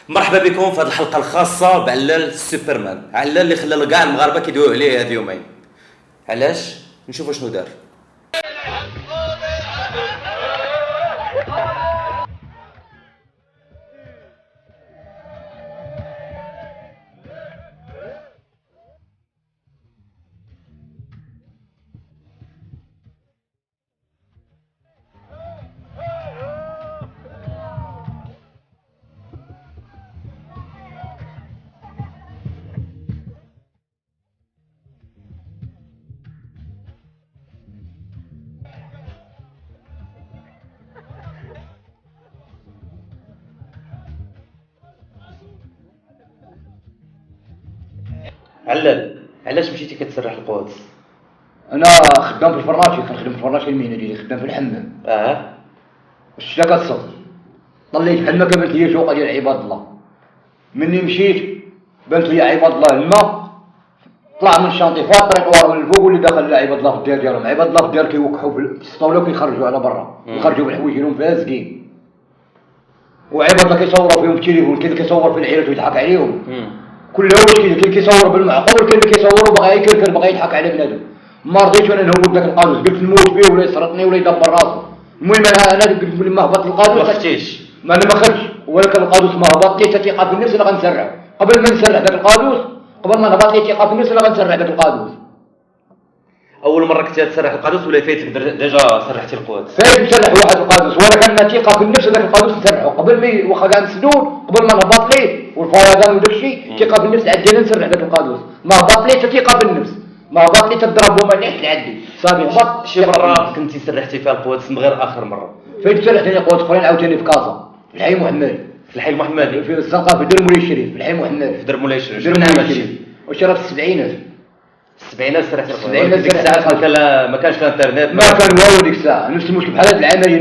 مرحبا بكم في هذه الحلقه الخاصه بعلال سوبرمان، علال اللي خلى كاع المغاربه كيدويو عليه هاد يومين. علاش؟ نشوفوا شنو دار. علال، علاش مشيتي كتسرح القوات؟ انا خدام في الفرناشي، كنخدم في الفرناشي المهنه ديالي، خدام في الحمام. الشتا كتصب، طليت بحال ما كانت ليا شوقه ديال عباد الله. مني مشيت بانت لي عباد الله الماء، طلع من الشانطي فات الطريق ورا من الفوق واللي دخل عباد الله في الديار ديالهم. عباد الله في الديار كيوقحوا في السطوله وكيخرجوا على برا، يخرجوا بالحوايج ديالهم فاسقين. وعباد الله كيصوروا فيهم في التليفون، كاين اللي كيصور في العيالات ويضحك عليهم. كلها واش كاين اللي كيصور بالمعقول، كاين اللي كيصور وبغا يكركر، بغا يضحك على بنادم. ما رضيتش انا نهبط داك القادوس، قلت نموت فيه ولا يسرطني ولا يدبر راسو. المهم انا قلت بلي ما هبط القادوس ما خفتيش؟ ما انا ما خفتش، ولكن القادوس ما هبط لي ثقه في النفس. انا غنسرع قبل ما نسرع داك القادوس، قبل ما نهبط لي ثقه في النفس انا غنسرع داك القادوس. اول مره كنتي تسرح القادوس ولا فايتك ديجا سرحتي القوات؟ فايت نسرح واحد القادوس، ولكن ما ثقه في النفس داك القادوس نسرحو قبل ما واخا كاع مسدود، قبل ما نهبط ليه والفيضان وداك الشيء. ثقه في النفس عندي نسرح داك القادوس. ما هبط لي حتى ثقه في النفس، ما هبط لي تضرب وما نحت عندي صافي هبط. شي مره كنتي سرحتي فيها القوات من غير اخر مره؟ فايت نسرح ثاني قوات اخرين عاوتاني في كازا، في الحي محمد، في الحي المحمدي، في الزنقه، في در مولاي الشريف، في الحي محمد، في در مولاي الشريف. در مولاي الشريف. وشرا في السبعينات. السبعينات سرحتي القوات؟ السبعينات ديك الساعه ما كانش الانترنت، ما كان والو ديك الساعه. نفس المشكل بحال هاد العمليه،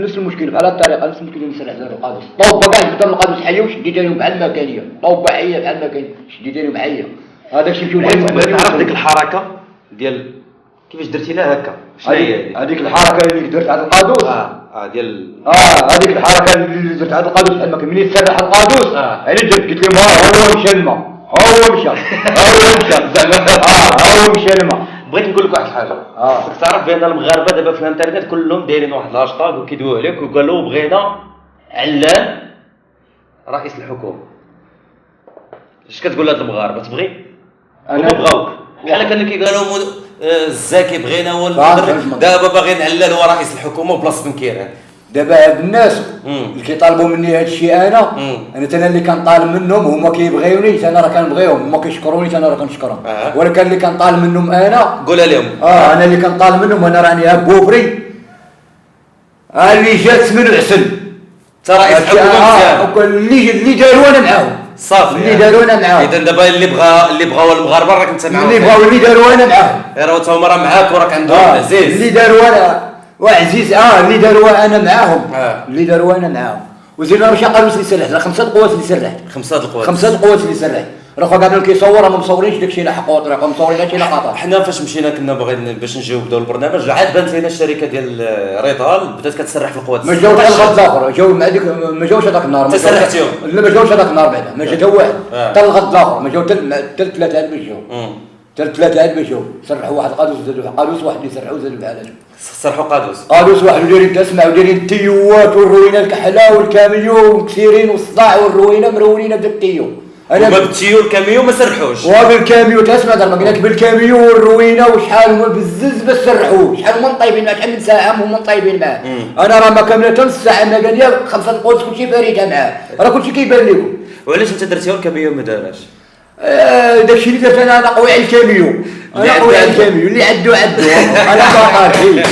نفس المشكل بحال هاد الطريقه، نفس المشكل اللي نسرح دار القادوس. طوبه كاع قدام القادوس حيه وشديت عليهم بحال ما كانيه، طوبه حيه بحال ما كان، شديت عليهم حيه. هذاك الشيء مشيو لحي محمد. تعرف ديك الحركه ديال كيفاش درتي لها هكا؟ شنو هي هذيك الحركه اللي درت على القادوس؟ ديال هذيك الحركه اللي درت على القادوس بحال ما كان. ملي تسرح القادوس على درت، قلت لهم هو مشى الماء، هو مشى زعما هو مشى الماء. بغيت نقول لك واحد الحاجه. خصك تعرف بان المغاربه دابا في الانترنت كلهم دايرين واحد الهاشتاغ وكيدويو عليك وقالوا بغينا علال رئيس الحكومه. اش كتقول لهاد المغاربه؟ تبغي؟ هما بغاوك بحال كانوا كيقالوا الزاكي بغينا هو دابا باغيين علال هو رئيس الحكومه بلاصه بنكيران. دابا هاد الناس اللي كيطالبوا مني هاد الشيء انا تانا اللي كنطالب منهم هما كيبغيوني، تانا راه كنبغيهم، هما كيشكروني تانا راه كنشكرهم. ولكن اللي كنطالب منهم انا قولها لهم. انا اللي كنطالب منهم، انا راني ها بوفري اللي جات من عسل. انت رئيس الحكومه اللي داروا انا معاهم صافي، اللي داروا انا معاهم. اذا دابا اللي بغاو المغاربه راك انت معاهم، اللي بغاو اللي داروا انا معاهم، راه تا هما راه معاك وراك عندهم عزيز. اللي داروا انا وعزيز اللي داروا انا معاهم، اللي داروا انا معاهم. وزينا ماشي قالوا اللي سرحت، راه 5 القوات اللي سرحت، 5 القوات، 5 القوات اللي سرحت. راه كاع اللي كيصور ما مصورينش داكشي لا حق وطريق، مصورين هادشي لا خطا. حنا فاش مشينا كنا باغيين باش نجيو بداو البرنامج، عاد بانت لينا الشركه ديال ريطال بدات كتسرح في القوات. ما جاوش على الغد الاخر، جاو مع ديك ما جاوش هذاك النهار، ما سرحتيهم؟ لا ما جاوش هذاك النهار بعدا، ما جا حتى واحد حتى الغد الاخر ما جاو، حتى 3 عاد ما جاو، حتى 3 عاد ما جاو. سرحوا واحد القادوس وزادوا قادوس واحد اللي سرحوا زادوا بحال هذا. سرحوا قادوس واحد ودايرين تسمع ودايرين التيوات والروينه الكحله والكاميون كثيرين والصداع والروينه مرولين بداك التيو. انا بالتيو الكاميون ما سرحوش، وبالكاميون تسمع دابا قلنا لك بالكاميون والروينه وشحال هما بزز ما سرحوش، شحال هما طيبين معاه، شحال من ساعه هما طيبين معاه. انا راه ما كامله حتى نص ساعه ما قال لي 5 القوس كلشي فاريده معاه، راه كلشي كيبان لكم. وعلاش انت درتيها والكاميون ما داراش؟ داكشي اللي درت انا قوي على الكاميون، انا قوي على الكاميون اللي عدو انا باطل،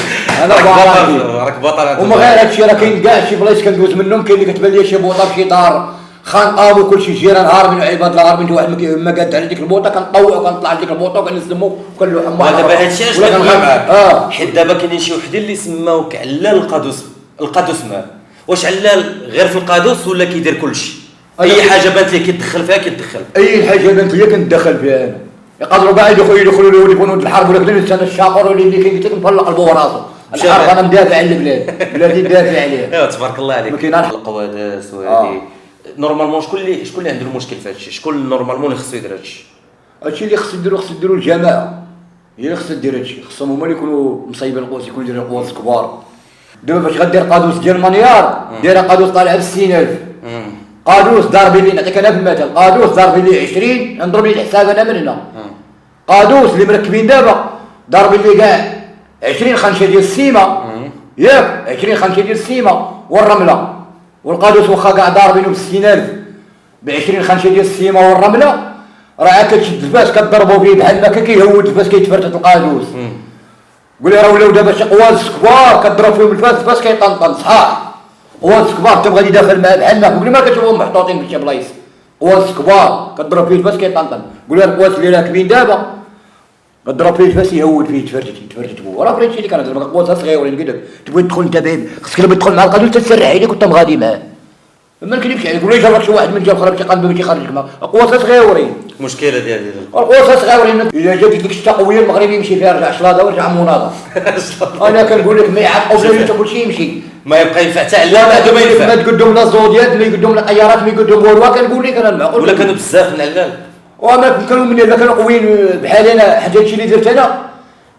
انا باطل راك باطل. وما غير هادشي راه كاين كاع شي بلايص كندوز منهم، كاين اللي كتبان لي شي بوطه في شي دار خانقام وكلشي جيران هاربين وعباد الله هاربين، واحد ما قاد على ديك البوطه كنطوع وكنطلع لديك البوطه وكنسلمو وكنلوحهم. دابا هادشي علاش كنقول معاك، حيت دابا كاينين شي وحدين اللي سماوك علال القادوس. القادوس مال واش علال غير في القادوس ولا كيدير كلشي؟ اي حاجه بانت ليه كيدخل فيها كيدخل، اي حاجه بانت ليه كندخل فيها انا. يقدروا كاع يدخلوا له يكونوا الحرب، ولكن انا الشاقر اللي كيمسك مفلق قلبه وراسه. الحرب انا مدافع على البلاد، بلادي مدافع عليها. ايوا تبارك الله عليك. ما كاين القوادس وهذه نورمالمون شكون اللي عنده المشكل في هادشي؟ شكون نورمالمون اللي خصو يدير هادشي؟ هادشي اللي خصو يديرو الجماعه، هي اللي خصها دير هادشي. خصهم هما اللي يكونوا مصايبين القوس، يكونوا يديروا القواس الكبار. دابا فاش غدير قادوس ديال مليار دايره قادوس طالعه ب 60000. قادوس ضاربين لي، نعطيك انا في المثل، قادوس ضاربين لي 20 نضرب لي الحساب انا من هنا. قادوس اللي مركبين دابا ضاربين لي كاع 20 خنشه ديال السيمه، ياك 20 خنشه ديال السيمه والرمله. والقادوس واخا كاع ضاربينو ب 60000 ب 20 خنشه ديال السيمه والرمله، راه كتشد الفاس كضربو فيه بحال هكا كيهود الفاس كيتفرتت القادوس. قول لي راه ولاو دابا شي قواز كبار كضرب فيهم الفاس كيطنطن صحاح. قواز كبار انت غادي داخل معاه بحال هكا، قول لي ما كتشوفهم محطوطين في شي بلايص. قواز كبار كضرب فيه الفاس كيطنطن، قول لي القواز اللي راكبين دابا كضرب فيه الفاس يهود فيه يتفرتت بو. راه هادشي اللي كان قواز صغيورين كذا، تبغي تدخل انت بعيد خصك لما تدخل مع القادوس تسرح عليك وانت مغادي معاه. ما نكذبش عليك، قول لي جا لك شي واحد من جا خرج تيقلب باش يخرجك معاه، قواس صغيورين. المشكله ديال القواس صغيورين اذا جات ديك التقويه المغربي يمشي فيها رجع شلاضه ورجع مناضه. انا كنقول لك ما يعرف قبل حتى كلشي يمشي، ما يبقى ينفع حتى على بعد ما ينفع. ما تقدم لنا الزوديات، ما يقدم لنا الطيارات، ما يقدم والو. كنقول لك انا المعقول ولا كانوا بزاف من علال وما كانوا من اللي كانوا قويين بحال انا. حتى هادشي اللي درت انا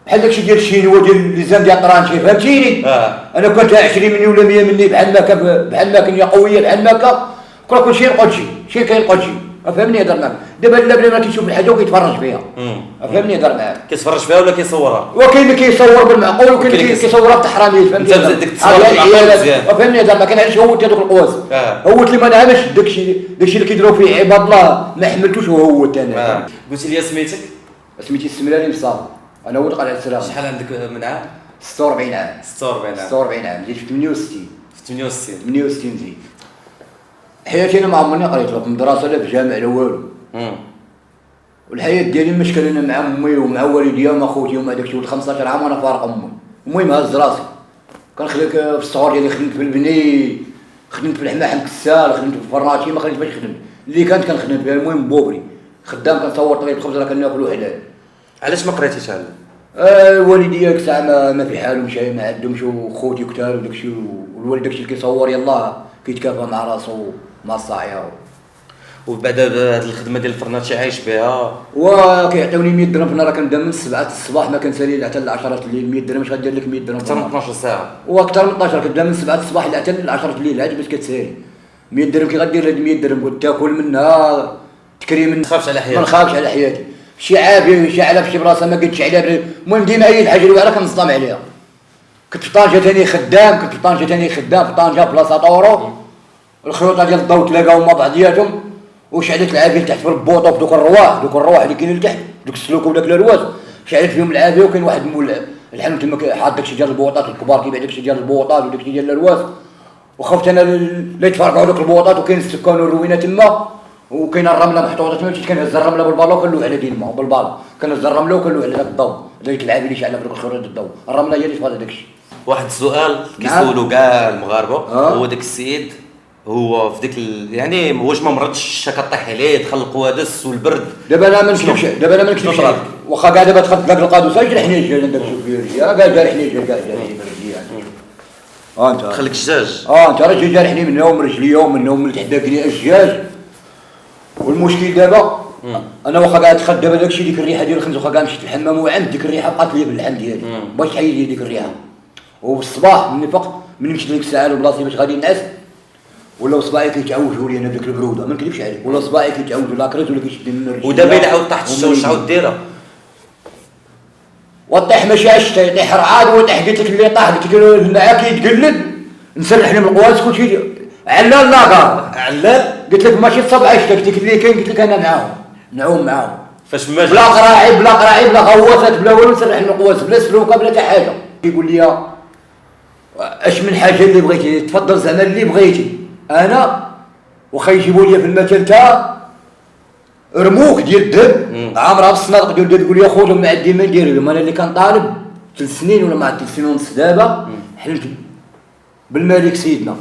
بحال داكشي ديال الشينوا ديال الليزام ديال الطرانشي، فهمتيني؟ انا كنت 20 مني ولا 100 مني بحال ما كان قويه بحال ما كان كلشي القدشي، شي كاين القدشي. فهمني هضر معاك دابا لا بلا ما كيشوف الحاجه وكيتفرج فيها. فهمني هضر معاك، كيتفرج فيها ولا كيصورها؟ وكاين اللي كيصور بالمعقول وكاين اللي كيصورها بتحراميه. فهمتي؟ انت ديك التصوير مزيان. فهمني هضر معاك. انا علاش هوت هذوك القواس؟ هوت لي ما نعمش داكشي اللي كيديروا فيه عباد الله ما حملتوش وهوت انا. قلتي لي سميتك؟ سميتي السمراني مصاب. انا هو قلعه السلام. شحال عندك من عام؟ 46 عام. 46 عام جيت في 68. في 68 زيد. حياتي انا ما عمرني قريت لا في المدرسه لا في الجامع لا والو. والحياه ديالي مشكل انا مع امي ومع والديا ومع خوتي ومع داكشي. ولد 15 عام وانا فارق امي. المهم هز راسي كنخدم في الصغر ديالي، خدمت في البني، خدمت في الحماحم كسال، خدمت في الفراشي، ما خليتش باش نخدم اللي كانت كنخدم فيها. المهم بوبري خدام كنصور طريق الخبز راه كناكلو حلال. علاش ما قريتيش على والديا ساعه ما في حالهم شي، ما عندهمش، وخوتي كثار وداكشي، والوالد داكشي اللي كيصور يلاه كيتكافى مع راسو مع الصاعيه. وبعد هاد الخدمه ديال الفرناتشي عايش بها، وكيعطيوني 100 درهم في النهار. كنبدا من 7 الصباح ما كنسالي حتى ل 10 الليل. 100 درهم اش غدير لك 100 درهم؟ اكثر من 12 ساعه واكثر من 12. كتبدا من 7 الصباح حتى ل 10 الليل عاد باش كتسالي. 100 درهم كي غدير هاد 100 درهم؟ قلت تاكل منها تكريم، ما تخافش على حياتك. ما نخافش على حياتي. شي عافيه شي على في شي بلاصه ما قلتش عليها. المهم ديما اي حاجه اللي واعره كنصدم عليها. كنت في طنجه ثاني خدام، في طنجه بلاصه طورو. الخيوطه ديال الضوء تلاقاو مع بعضياتهم وشعلت العافيه تحت في البوطه في دوك الرواح اللي كاينين لتحت، دوك السلوك وداك الرواز شعلت فيهم العافيه. وكاين واحد مول الحمل تما حاط داكشي ديال البوطات الكبار كيبيع داكشي ديال البوطات وداكشي ديال الرواز. وخفت انا لا يتفرقعوا دوك البوطات. وكاين السكان والروينه تما، وكاين الرمله محطوطه تما. مشيت كنهز الرمله بالبالون وكنلوح على دين الماء بالبالون، كنهز الرمله وكنلوح على داك الضوء ديك العافيه اللي شعله في دوك الخيوط الضوء. الرمله هي اللي تفاضل داكشي. واحد السؤال كيسولوا كاع المغاربه، هو داك السيد هو في ديك يعني واش ما مرضش الشتا كطيح عليه دخل القوادس والبرد؟ دابا انا ما نكذبش واخا كاع دابا دخلت داك القادوس جرحني الجال داك الشوفير كاع جرحني الجال كاع جرحني انت دخلك الجاج. انت راه جارحني من هنا ومن رجليا ومن هنا ومن تحت داكني الجاج. والمشكل دابا انا واخا كاع دخلت دابا داكشي ديك الريحه ديال الخنز، واخا كاع مشيت الحمام وعمد ديك الريحه بقات لي باللحم ديالي باش تحيد لي ديك الريحه. وبالصباح مني فقت ملي مشيت لديك الساعه لبلاصتي باش غادي نعس ولا صباعي كيتعوجوا لي انا بديك البروده، ما نكذبش عليك، ولا صباعي كيتعوجوا لا كريت ولا كيشدني من الرجل. ودابا الا عاود طاحت الشتا واش عاود ديرها؟ وطيح ماشي الشتا يطيح رعاد ويطيح. قلت لك اللي طاح قلت لك المعاه كيتقلد نسرحني من القواس كلشي علال لاكار علال. قلت لك ماشي تصب الشتا قلت لك اللي كاين قلت لك انا معاهم نعوم معاهم فاش ما بلا قراعي بلا غواصات بلا والو نسرح من القواس بلا سلوكه بلا حتى حاجه. كيقول لي اش من حاجه اللي بغيتي تفضل زعما اللي بغيتي. انا واخا يجيبوا لي في المثل تا رموك ديال الذهب عامرها بالصنادق ديال الذهب. يقول لي خذهم ما عندي ما ندير لهم. انا اللي كان طالب 3 سنين ولا مع 3 سنين ونص دابا حلمت بالملك سيدنا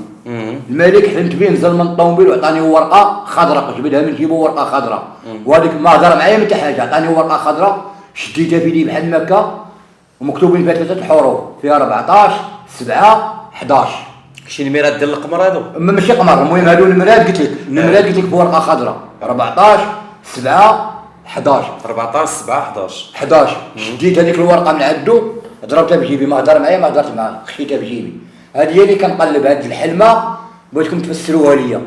الملك، حلمت به نزل من الطوموبيل وعطاني ورقه خضراء جبدها من جيبو ورقه خضراء. وهذيك ما هضر معايا حتى حاجه، عطاني ورقه خضراء شديتها في يدي بحال مكه ومكتوبين فيها 3 حروف فيها 14 7 11. شي نميرات ديال القمر هادو؟ اما ماشي قمر، المهم هادو النمرات قلت لك، النمرات قلت لك بورقه خضراء 14 7 11 14 7 11 11. شديت هذيك الورقه من عندو ضربتها بجيبي، ما هضر معايا ما هضرت معاه، خشيتها بجيبي. هذه هي اللي كنقلب هذه الحلمه، بغيتكم تفسروها ليا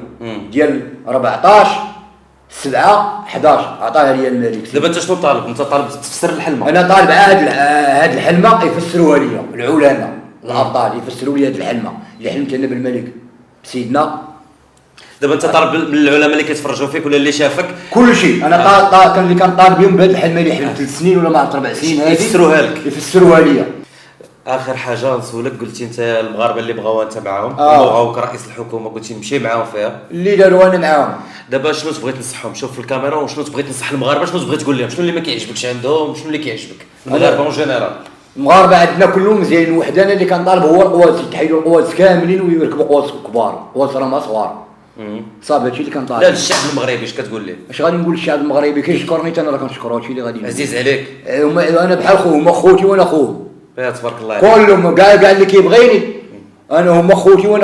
ديال 14 7 11 عطاها لي الملك. دابا انت شنو طالب؟ انت طالب تفسر الحلمه؟ انا طالب هاد الحلمه يفسروها ليا العلماء الابطال، يفسروا لي هاد الحلمه اللي حلمت انا بالملك سيدنا. دابا انت طالب من العلماء اللي كيتفرجوا فيك ولا اللي شافك؟ كل شيء انا كان اللي كنطالب بهم بهاد الحلمه اللي حلمت 3 سنين ولا ما عرفت 4 سنين هذه يفسروها ليا. اخر حاجه نسولك، قلتي انت المغاربه اللي بغاوها انت معاهم بغاوك رئيس الحكومه، قلتي نمشي معاهم فيها اللي داروا انا معاهم. دابا شنو تبغي تنصحهم؟ شوف في الكاميرا، وشنو تبغي تنصح المغاربه؟ شنو تبغي تقول لهم؟ شنو اللي ما كيعجبكش عندهم؟ شنو اللي كيعجبك المغاربه اون جينيرال؟ المغاربه عندنا كلهم مزيانين، واحد انا اللي كنطالب هو القوات يتحيدوا القوات كاملين ويركبوا قوات كبار، قوات راهم صغار. صافي هادشي اللي كنطالب. لا الشعب المغربي اش كتقول ليه؟ اش غادي نقول للشعب المغربي؟ كيشكرني انا راه كنشكرو، هادشي اللي غادي نقول. عزيز عليك. انا بحال خوه، هما خوتي وانا خوه. تبارك الله عليك. كلهم كاع اللي كيبغيني انا هما خوتي وانا